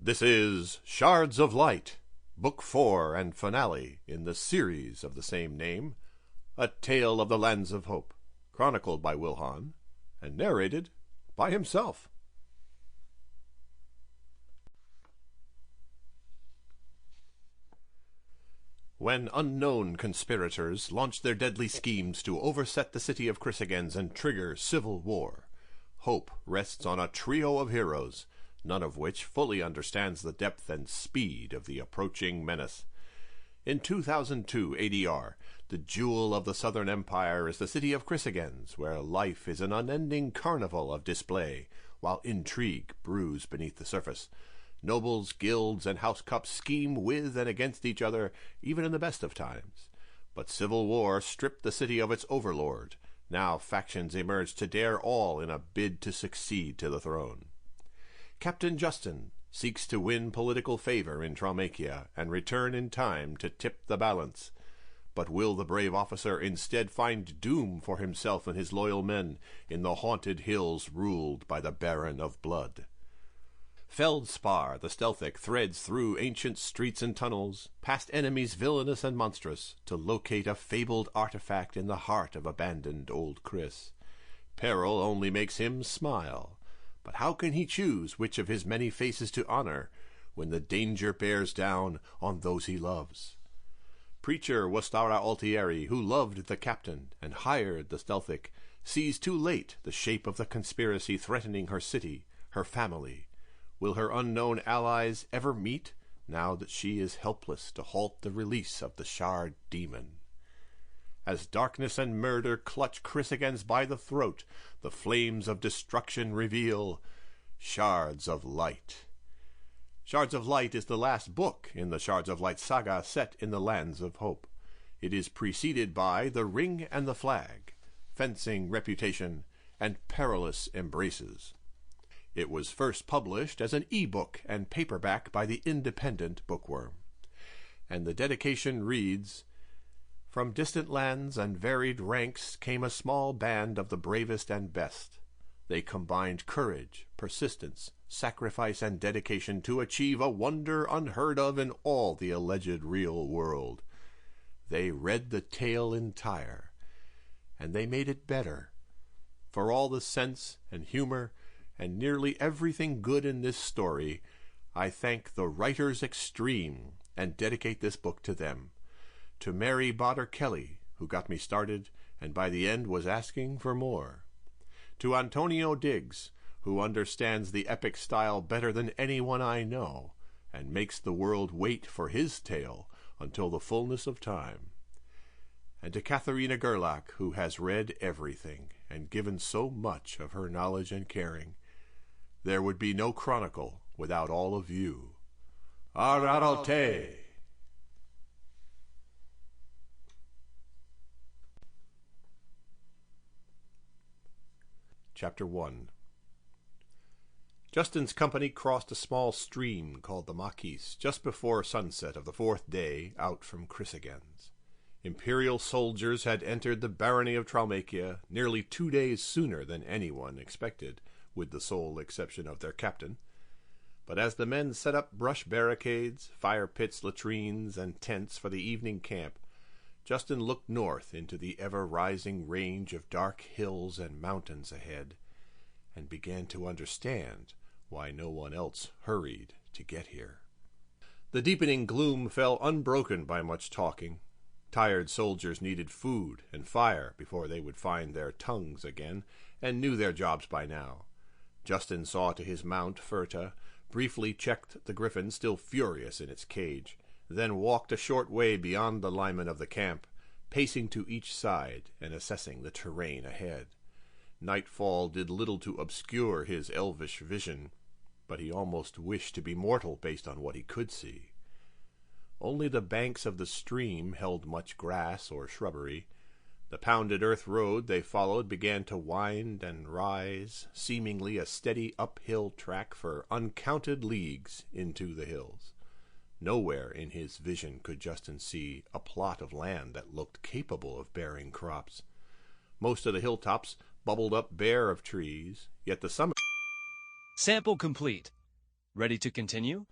This is Shards of Light, Book 4 and finale in the series of the same name, a tale of the lands of hope, chronicled by Hahn and narrated by himself. When unknown conspirators launched their deadly schemes to overset the city of Cryssigens and trigger civil war, hope rests on a trio of heroes, none of which fully understands the depth and speed of the approaching menace. In 2002 ADR, the jewel of the Southern Empire is the city of Cryssigens, where life is an unending carnival of display, while intrigue brews beneath the surface. Nobles, guilds, and house cups scheme with and against each other, even in the best of times. But civil war stripped the city of its overlord. Now factions emerge to dare all in a bid to succeed to the throne. Captain Justin seeks to win political favor in Thralmacia and return in time to tip the balance. But will the brave officer instead find doom for himself and his loyal men in the haunted hills ruled by the Baron of Blood? Feldspar the Stealthic threads through ancient streets and tunnels, past enemies villainous and monstrous, to locate a fabled artifact in the heart of abandoned old Cryss. Peril only makes him smile. But how can he choose which of his many faces to honor when the danger bears down on those he loves? Preacher Wastara Altieri, who loved the captain and hired the Stealthic, sees too late the shape of the conspiracy threatening her city, her family. Will her unknown allies ever meet, now that she is helpless to halt the release of the Shard demon? As darkness and murder clutch Cryssigens by the throat, the flames of destruction reveal Shards of Light. Shards of Light is the last book in the Shards of Light saga set in the Lands of Hope. It is preceded by The Ring and the Flag, Fencing Reputation, and Perilous Embraces. It was first published as an e-book and paperback by the independent Bookworm. And the dedication reads, "From distant lands and varied ranks came a small band of the bravest and best. They combined courage, persistence, sacrifice, and dedication to achieve a wonder unheard of in all the alleged real world. They read the tale entire, and they made it better. For all the sense and humor and nearly everything good in this story, I thank the writers extreme and dedicate this book to them. To Mary Bodder Kelly, who got me started and by the end was asking for more. To Antonio Diggs, who understands the epic style better than anyone I know and makes the world wait for his tale until the fullness of time. And to Katharina Gerlach, who has read everything and given so much of her knowledge and caring. There would be no chronicle without all of you. Araralte!" Chapter 1. Justin's company crossed a small stream called the Maquis just before sunset of the fourth day out from Cryssigens. Imperial soldiers had entered the barony of Thralmacia nearly 2 days sooner than anyone expected, with the sole exception of their captain. But as the men set up brush barricades, fire pits, latrines, and tents for the evening camp, Justin looked north into the ever-rising range of dark hills and mountains ahead, and began to understand why no one else hurried to get here. The deepening gloom fell unbroken by much talking. Tired soldiers needed food and fire before they would find their tongues again, and knew their jobs by now. Justin saw to his mount, Furta, briefly checked the griffin still furious in its cage, then walked a short way beyond the linemen of the camp, pacing to each side and assessing the terrain ahead. Nightfall did little to obscure his elvish vision, but he almost wished to be mortal based on what he could see. Only the banks of the stream held much grass or shrubbery. The pounded earth road they followed began to wind and rise, seemingly a steady uphill track for uncounted leagues into the hills. Nowhere in his vision could Justin see a plot of land that looked capable of bearing crops. Most of the hilltops bubbled up bare of trees, yet the summit... Sample complete. Ready to continue?